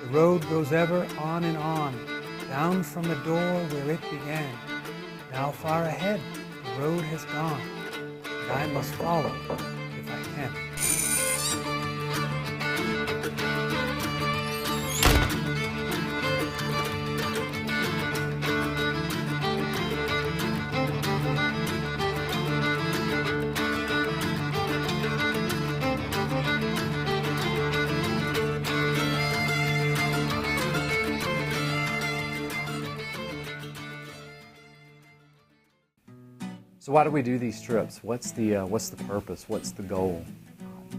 The road goes ever on and on, down from the door where it began. Now far ahead, the road has gone, and I must follow if I can. So why do we do these trips? What's the purpose? What's the goal?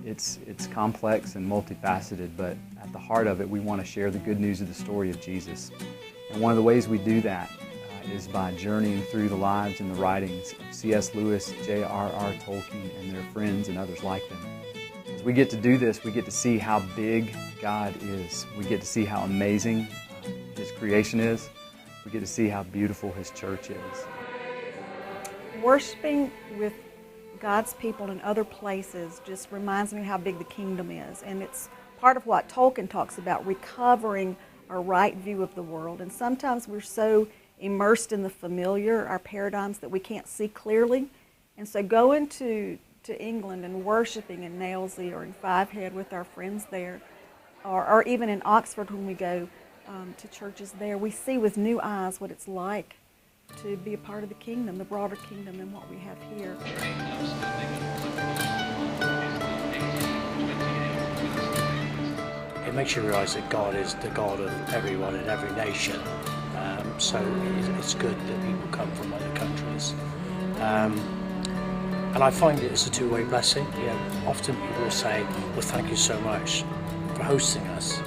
It's complex and multifaceted, but at the heart of it, we want to share the good news of the story of Jesus. And one of the ways we do that is by journeying through the lives and the writings of C.S. Lewis, J.R.R. Tolkien, and their friends and others like them. As we get to do this, we get to see how big God is. We get to see how amazing His creation is. We get to see how beautiful His church is. Worshiping with God's people in other places just reminds me how big the kingdom is. And it's part of what Tolkien talks about, recovering our right view of the world. And sometimes we're so immersed in the familiar, our paradigms, that we can't see clearly. And so going to England and worshiping in Nailsea or in Fivehead with our friends there, or even in Oxford when we go to churches there, we see with new eyes what it's like to be a part of the kingdom, the broader kingdom than what we have here. It makes you realise that God is the God of everyone in every nation. So it's good that people come from other countries. And I find it's a two-way blessing. You know, often people will say, well, thank you so much for hosting us.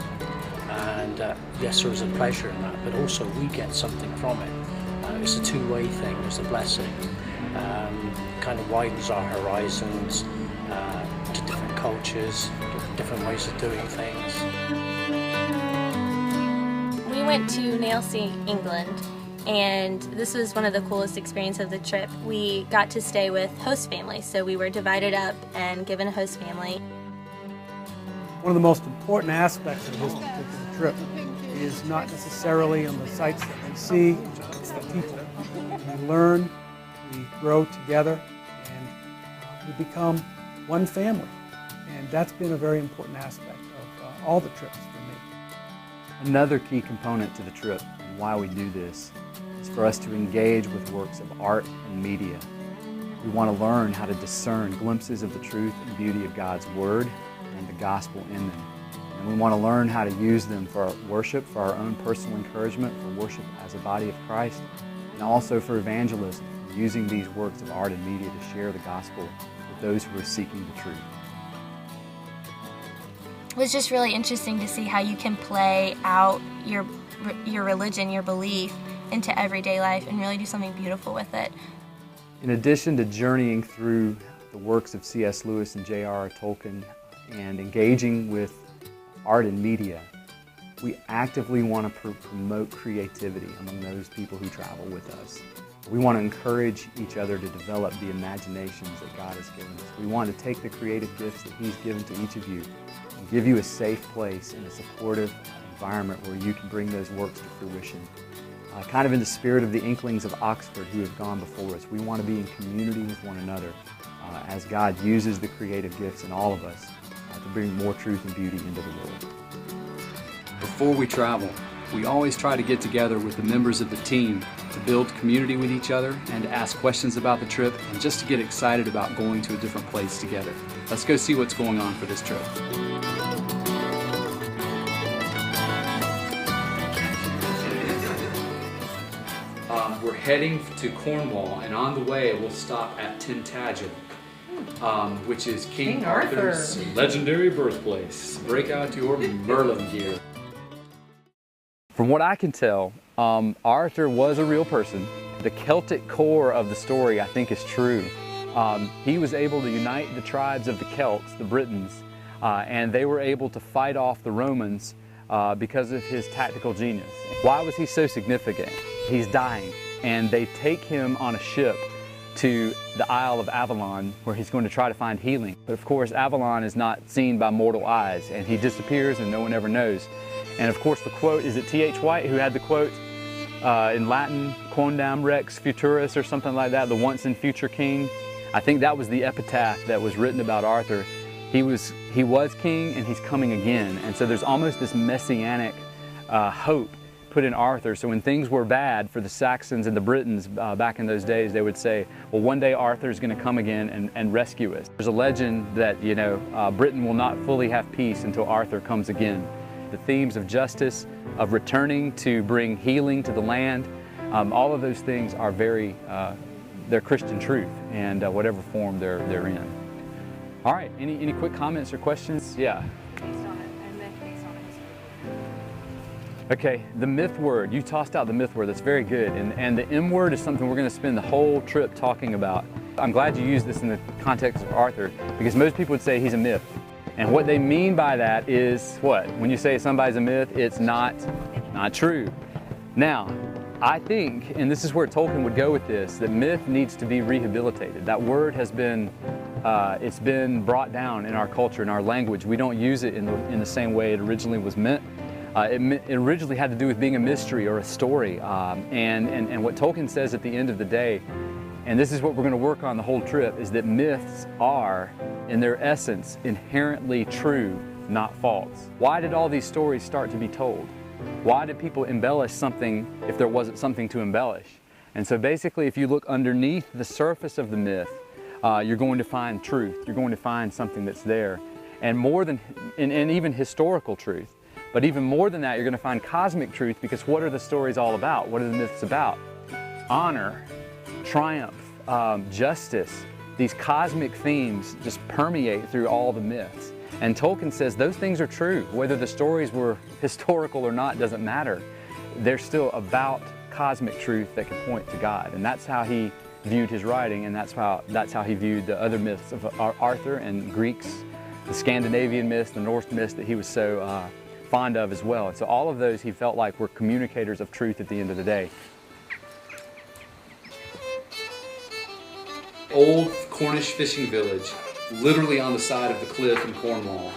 And yes, there is a pleasure in that, but also we get something from it. It's a two-way thing. There's a blessing. Kind of widens our horizons to different cultures, different ways of doing things. We went to Nailsea, England, and this was one of the coolest experiences of the trip. We got to stay with host families, so we were divided up and given a host family. One of the most important aspects of this particular trip is not necessarily on the sights that we see, it's the people. We learn, we grow together, and we become one family. And that's been a very important aspect of all the trips for me. Another key component to the trip and why we do this is for us to engage with works of art and media. We want to learn how to discern glimpses of the truth and beauty of God's Word and the gospel in them. And we want to learn how to use them for our worship, for our own personal encouragement, for worship as a body of Christ, and also for evangelism, using these works of art and media to share the gospel with those who are seeking the truth. It was just really interesting to see how you can play out your religion, your belief, into everyday life and really do something beautiful with it. In addition to journeying through the works of C.S. Lewis and J.R.R. Tolkien and engaging with art and media, we actively want to promote creativity among those people who travel with us. We want to encourage each other to develop the imaginations that God has given us. We want to take the creative gifts that He's given to each of you and give you a safe place and a supportive environment where you can bring those works to fruition. Kind of in the spirit of the Inklings of Oxford who have gone before us, we want to be in community with one another as God uses the creative gifts in all of us to bring more truth and beauty into the world. Before we travel, we always try to get together with the members of the team to build community with each other and to ask questions about the trip and just to get excited about going to a different place together. Let's go see what's going on for this trip. We're heading to Cornwall, and on the way we'll stop at Tintagel, which is King Arthur's legendary birthplace. Break out your Merlin gear. From what I can tell, Arthur was a real person. The Celtic core of the story, I think, is true. He was able to unite the tribes of the Celts, the Britons, and they were able to fight off the Romans because of his tactical genius. Why was he so significant? He's dying, and they take him on a ship to the Isle of Avalon, where he's going to try to find healing. But of course, Avalon is not seen by mortal eyes, and he disappears and no one ever knows. And of course the quote, is it T.H. White who had the quote in Latin, quondam rex futurus or something like that, the once and future king? I think that was the epitaph that was written about Arthur. He was king and he's coming again. And so there's almost this messianic hope put in Arthur. So when things were bad for the Saxons and the Britons back in those days, they would say, well, one day Arthur's going to come again and rescue us. There's a legend that, you know, Britain will not fully have peace until Arthur comes again. The themes of justice, of returning to bring healing to the land, all of those things are very, they're Christian truth, and whatever form they're in. All right, any quick comments or questions? Yeah. Okay, the myth word, you tossed out the myth word, that's very good. And the M word is something we're going to spend the whole trip talking about. I'm glad you used this in the context of Arthur, because most people would say he's a myth. And what they mean by that is what? When you say somebody's a myth, it's not true. Now, I think, and this is where Tolkien would go with this, that myth needs to be rehabilitated. That word has been, it's been brought down in our culture, in our language. We don't use it in the same way it originally was meant. It originally had to do with being a mystery or a story. And what Tolkien says at the end of the day, and this is what we're going to work on the whole trip, is that myths are, in their essence, inherently true, not false. Why did all these stories start to be told? Why did people embellish something if there wasn't something to embellish? And so basically, if you look underneath the surface of the myth, you're going to find truth. You're going to find something that's there. And more than, and even historical truth. But even more than that, you're going to find cosmic truth, because what are the stories all about? What are the myths about? Honor, triumph, justice. These cosmic themes just permeate through all the myths. And Tolkien says those things are true. Whether the stories were historical or not doesn't matter. They're still about cosmic truth that can point to God. And that's how he viewed his writing, and that's how he viewed the other myths of Arthur and Greeks, the Scandinavian myths, the Norse myths that he was so fond of as well. And so all of those he felt like were communicators of truth at the end of the day. Old Cornish fishing village, literally on the side of the cliff in Cornwall.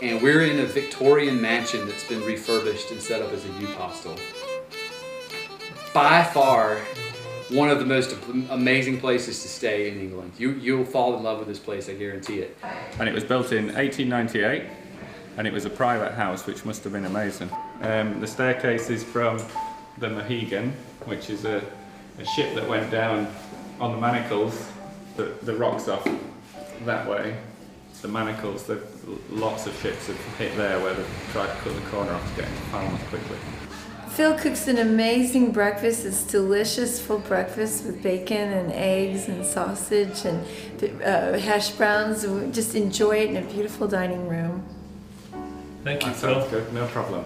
And we're in a Victorian mansion that's been refurbished and set up as a youth hostel. By far, one of the most amazing places to stay in England. You'll fall in love with this place, I guarantee it. And it was built in 1898. And it was a private house, which must have been amazing. The staircase is from the Mohegan, which is a ship that went down on the Manacles. The rock's off that way. The Manacles, lots of ships have hit there where they've tried to cut the corner off to get into Falmouth quickly. Phil cooks an amazing breakfast. It's delicious, full breakfast with bacon and eggs and sausage and hash browns. We just enjoy it in a beautiful dining room. Thank you, Phil. Good, no problem.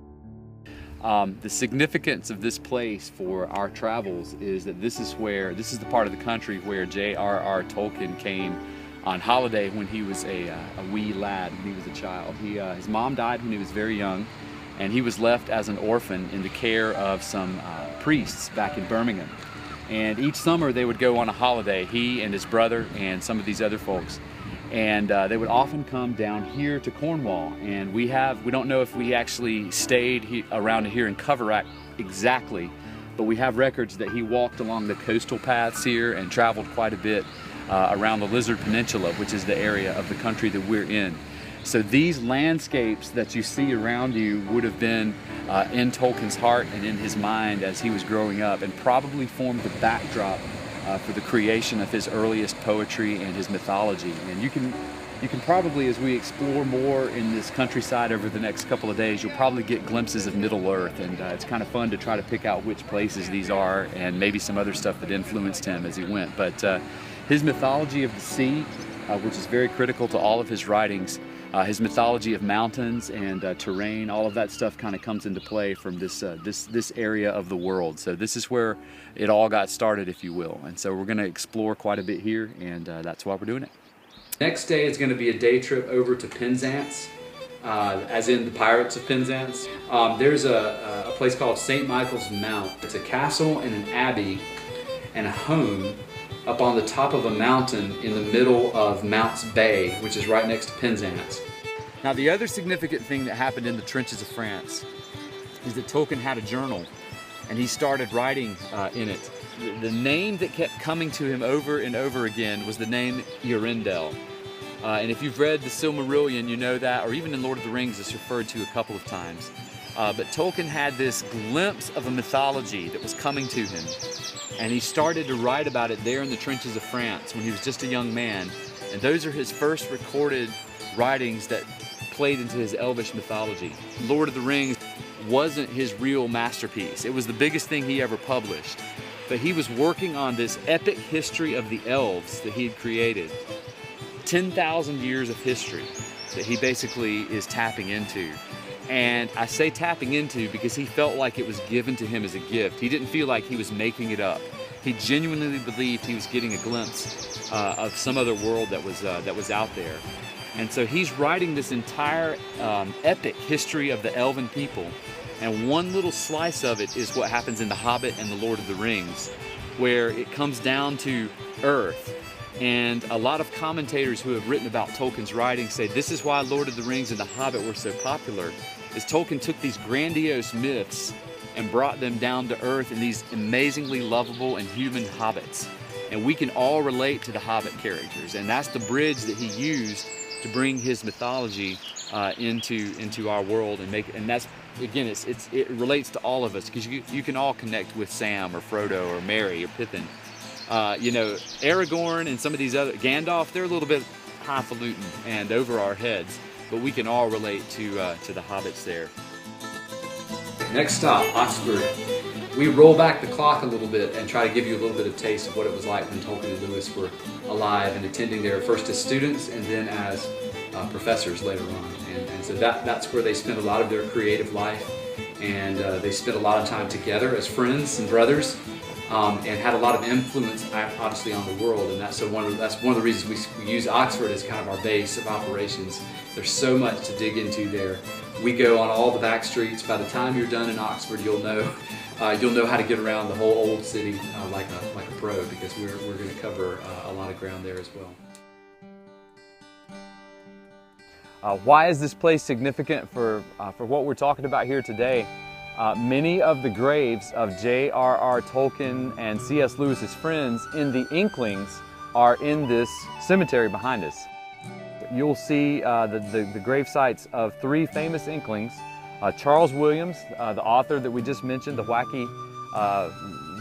The significance of this place for our travels is that this is the part of the country where J.R.R. Tolkien came on holiday when he was a wee lad, when he was a child. His mom died when he was very young, and he was left as an orphan in the care of some priests back in Birmingham. And each summer they would go on a holiday, he and his brother and some of these other folks. And they would often come down here to Cornwall, and we don't know if we actually stayed around here in Coverack exactly, but we have records that he walked along the coastal paths here and traveled quite a bit around the Lizard Peninsula, which is the area of the country that we're in. So these landscapes that you see around you would have been in Tolkien's heart and in his mind as he was growing up, and probably formed the backdrop for the creation of his earliest poetry and his mythology. And you can probably, as we explore more in this countryside over the next couple of days, you'll probably get glimpses of Middle Earth, and it's kind of fun to try to pick out which places these are and maybe some other stuff that influenced him as he went. But his mythology of the sea, which is very critical to all of his writings, his mythology of mountains and terrain, all of that stuff kind of comes into play from this area of the world. So this is where it all got started, if you will. And so we're going to explore quite a bit here, and that's why we're doing it. Next day is going to be a day trip over to Penzance, as in the Pirates of Penzance. There's a place called St. Michael's Mount. It's a castle and an abbey and a home up on the top of a mountain in the middle of Mounts Bay, which is right next to Penzance. Now, the other significant thing that happened in the trenches of France is that Tolkien had a journal, and he started writing in it. The name that kept coming to him over and over again was the name Eärendil. And if you've read the Silmarillion, you know that, or even in Lord of the Rings, it's referred to a couple of times. But Tolkien had this glimpse of a mythology that was coming to him, and he started to write about it there in the trenches of France when he was just a young man. And those are his first recorded writings that played into his elvish mythology. Lord of the Rings wasn't his real masterpiece. It was the biggest thing he ever published. But he was working on this epic history of the elves that he had created. 10,000 years of history that he basically is tapping into. And I say tapping into because he felt like it was given to him as a gift. He didn't feel like he was making it up. He genuinely believed he was getting a glimpse of some other world that was out there. And so he's writing this entire epic history of the elven people. And one little slice of it is what happens in The Hobbit and The Lord of the Rings, where it comes down to Earth. And a lot of commentators who have written about Tolkien's writing say this is why Lord of the Rings and The Hobbit were so popular, is Tolkien took these grandiose myths and brought them down to earth in these amazingly lovable and human hobbits. And we can all relate to the Hobbit characters, and that's the bridge that he used to bring his mythology into our world, and that's, again, it relates to all of us, because you can all connect with Sam or Frodo or Merry or Pippin. You know, Aragorn and some of these other, Gandalf, they're a little bit highfalutin and over our heads, but we can all relate to the hobbits there. Next stop, Oxford. We roll back the clock a little bit and try to give you a little bit of taste of what it was like when Tolkien and Lewis were alive and attending there, first as students and then as professors later on. And so that's where they spent a lot of their creative life, and they spent a lot of time together as friends and brothers, and had a lot of influence obviously on the world. And that's one of the reasons we use Oxford as kind of our base of operations. There's so much to dig into there. We go on all the back streets. By the time you're done in Oxford, you'll know how to get around the whole old city like a pro, because we're going to cover a lot of ground there as well. Why is this place significant for what we're talking about here today? Many of the graves of J.R.R. Tolkien and C.S. Lewis's friends in the Inklings are in this cemetery behind us. You'll see the grave sites of three famous Inklings. Charles Williams, the author that we just mentioned, the wacky,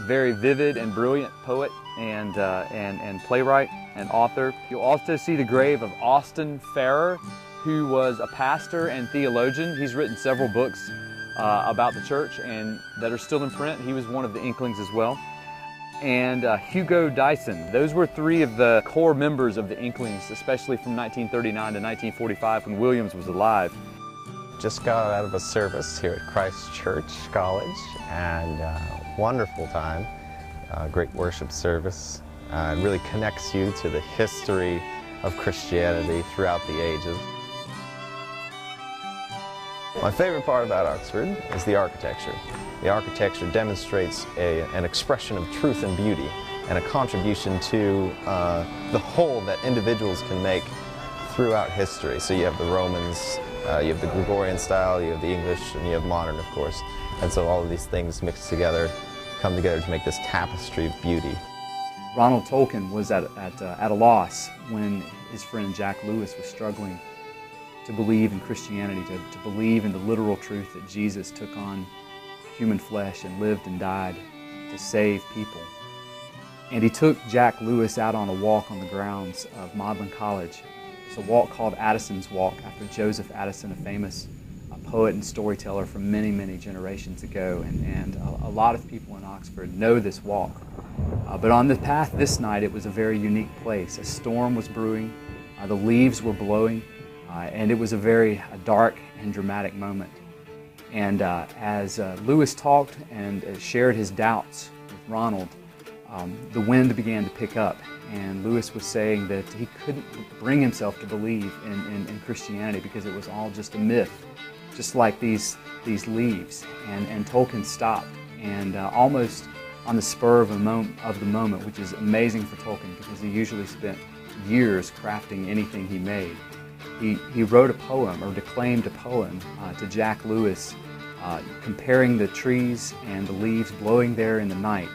very vivid and brilliant poet and playwright and author. You'll also see the grave of Austin Farrer, who was a pastor and theologian. He's written several books about the church and that are still in print. He was one of the Inklings as well. And Hugo Dyson. Those were three of the core members of the Inklings, especially from 1939 to 1945 when Williams was alive. Just got out of a service here at Christ Church College, and wonderful time, great worship service. It really connects you to the history of Christianity throughout the ages. My favorite part about Oxford is the architecture. The architecture demonstrates an expression of truth and beauty and a contribution to the whole that individuals can make throughout history. So you have the Romans, you have the Gregorian style, you have the English, and you have modern, of course. And so all of these things mixed together, come together to make this tapestry of beauty. Ronald Tolkien was at a loss when his friend Jack Lewis was struggling to believe in Christianity, to believe in the literal truth that Jesus took on human flesh and lived and died to save people. And he took Jack Lewis out on a walk on the grounds of Magdalen College. It's a walk called Addison's Walk, after Joseph Addison, a famous poet and storyteller from many, many generations ago. And a lot of people in Oxford know this walk. But on the path this night, it was a very unique place. A storm was brewing, the leaves were blowing, and it was a very dark and dramatic moment. And as Lewis talked and shared his doubts with Ronald, the wind began to pick up, and Lewis was saying that he couldn't bring himself to believe in Christianity because it was all just a myth, just like these leaves. And Tolkien stopped, and almost on the spur of the moment, which is amazing for Tolkien because he usually spent years crafting anything he made, he wrote a poem, or declaimed a poem to Jack Lewis, comparing the trees and the leaves blowing there in the night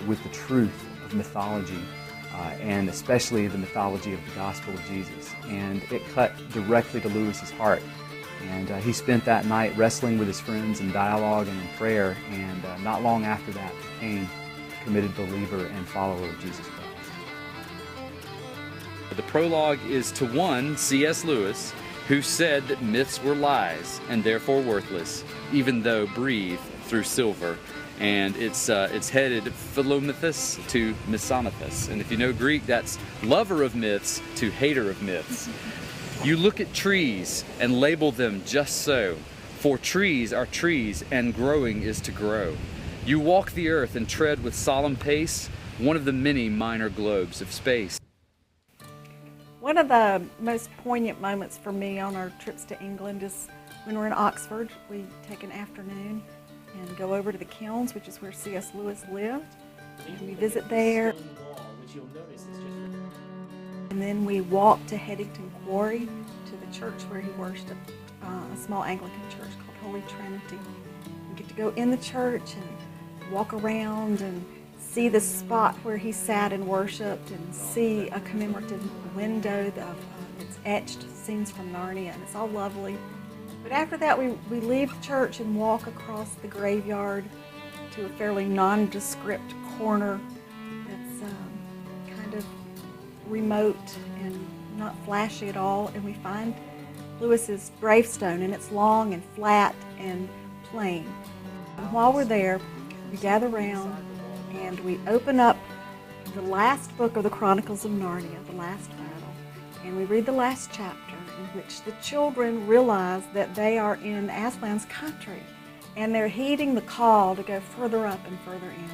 with the truth of mythology, and especially the mythology of the gospel of Jesus. And it cut directly to Lewis's heart. And he spent that night wrestling with his friends in dialogue and in prayer, and not long after that became a committed believer and follower of Jesus Christ. The prologue is to one C.S. Lewis, who said that myths were lies and therefore worthless, even though breathed through silver. And it's headed Philomythus to Misonymous. And if you know Greek, that's lover of myths to hater of myths. You look at trees and label them just so, for trees are trees and growing is to grow. You walk the earth and tread with solemn pace, one of the many minor globes of space. One of the most poignant moments for me on our trips to England is when we're in Oxford. We take an afternoon and go over to the Kilns, which is where C.S. Lewis lived, and we visit there. And then we walk to Headington Quarry, to the church where he worshipped, a small Anglican church called Holy Trinity. We get to go in the church and walk around and see the spot where he sat and worshipped, and see a commemorative window of it's etched scenes from Narnia, and it's all lovely. But after that, we leave the church and walk across the graveyard to a fairly nondescript corner that's kind of remote and not flashy at all, and we find Lewis's gravestone, and it's long and flat and plain. And while we're there, we gather around and we open up the last book of the Chronicles of Narnia, the last battle, and we read the last chapter, in which the children realize that they are in Aslan's country, and they're heeding the call to go further up and further in.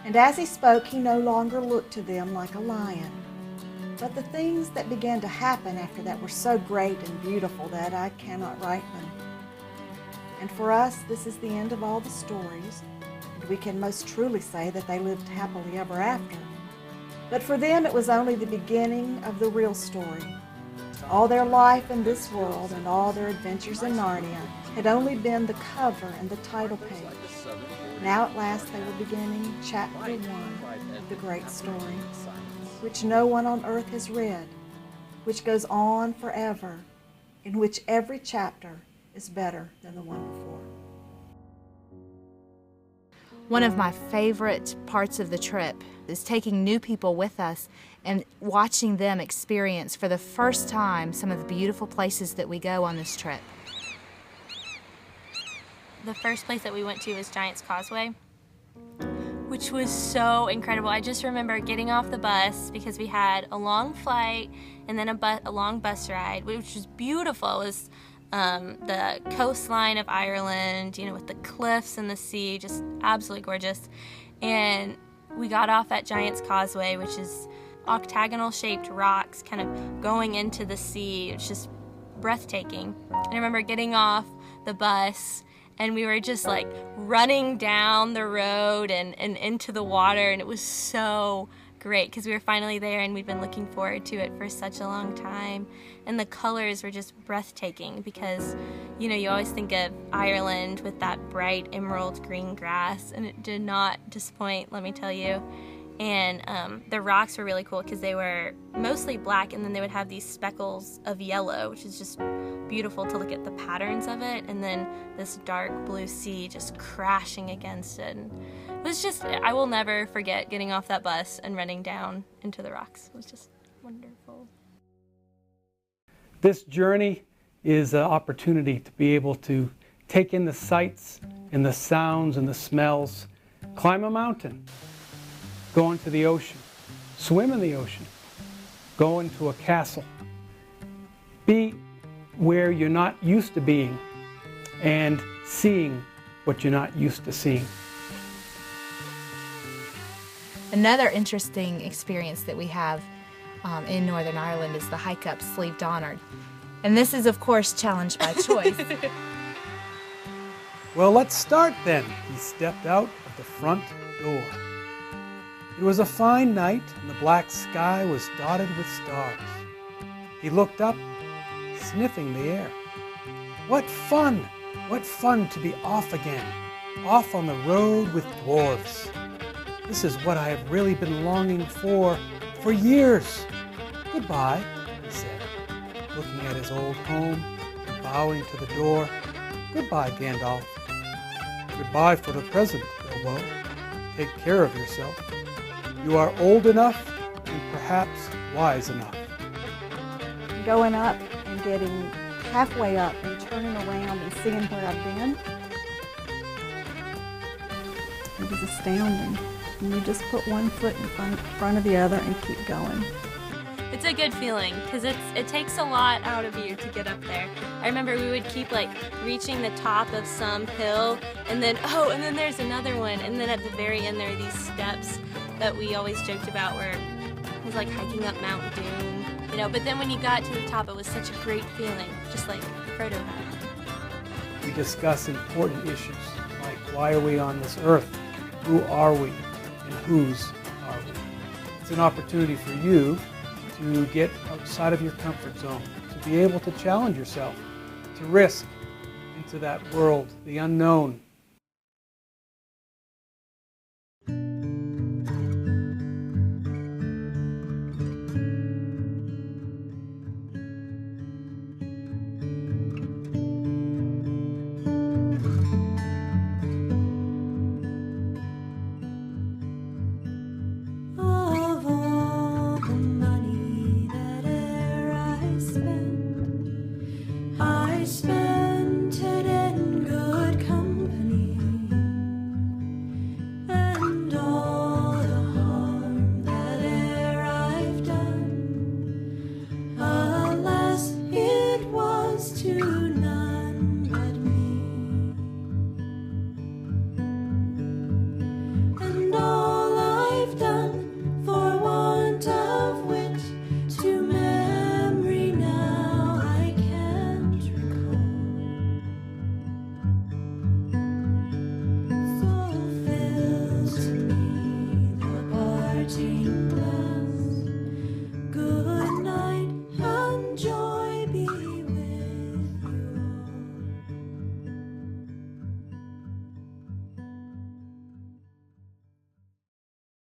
And as he spoke, he no longer looked to them like a lion. But the things that began to happen after that were so great and beautiful that I cannot write them. And for us, this is the end of all the stories, and we can most truly say that they lived happily ever after. But for them, it was only the beginning of the real story. All their life in this world and all their adventures in Narnia had only been the cover and the title page. Now at last they were beginning chapter 1 of the great story, which no one on earth has read, which goes on forever, in which every chapter is better than the one before. One of my favorite parts of the trip is taking new people with us and watching them experience for the first time some of the beautiful places that we go on this trip. The first place that we went to was Giant's Causeway, which was so incredible. I just remember getting off the bus because we had a long flight and then a long bus ride, which was beautiful. It was the coastline of Ireland, you know, with the cliffs and the sea, just absolutely gorgeous. And we got off at Giant's Causeway, which is octagonal shaped rocks kind of going into the sea. It's just breathtaking. And I remember getting off the bus and we were just like running down the road and into the water, and it was so great because we were finally there and we'd been looking forward to it for such a long time. And the colors were just breathtaking because, you know, you always think of Ireland with that bright emerald green grass, and it did not disappoint, let me tell you. And the rocks were really cool because they were mostly black, and then they would have these speckles of yellow, which is just beautiful to look at the patterns of it, and then this dark blue sea just crashing against it. And it was just, I will never forget getting off that bus and running down into the rocks. It was just wonderful. This journey is an opportunity to be able to take in the sights and the sounds and the smells, climb a mountain, go into the ocean, swim in the ocean, go into a castle, be where you're not used to being, and seeing what you're not used to seeing. Another interesting experience that we have in Northern Ireland is the hike up Slieve Donard. And this is, of course, challenged by choice. Well, let's start then. He stepped out of the front door. It was a fine night, and the black sky was dotted with stars. He looked up, sniffing the air. What fun! What fun to be off again, off on the road with dwarves. This is what I have really been longing for years. Goodbye, he said, looking at his old home and bowing to the door. Goodbye, Gandalf. Goodbye for the present, Bilbo. Take care of yourself. You are old enough and perhaps wise enough. Going up and getting halfway up and turning around and seeing where I've been, it was astounding. And you just put one foot in front of the other and keep going. It's a good feeling because it takes a lot out of you to get up there. I remember we would keep like reaching the top of some hill and then there's another one, and then at the very end there are these steps that we always joked about where it was like hiking up Mount Doom, you know, but then when you got to the top it was such a great feeling, just like Frodo had. We discuss important issues like why are we on this earth, who are we, and whose are we. It's an opportunity for you to get outside of your comfort zone, to be able to challenge yourself, to risk into that world, the unknown,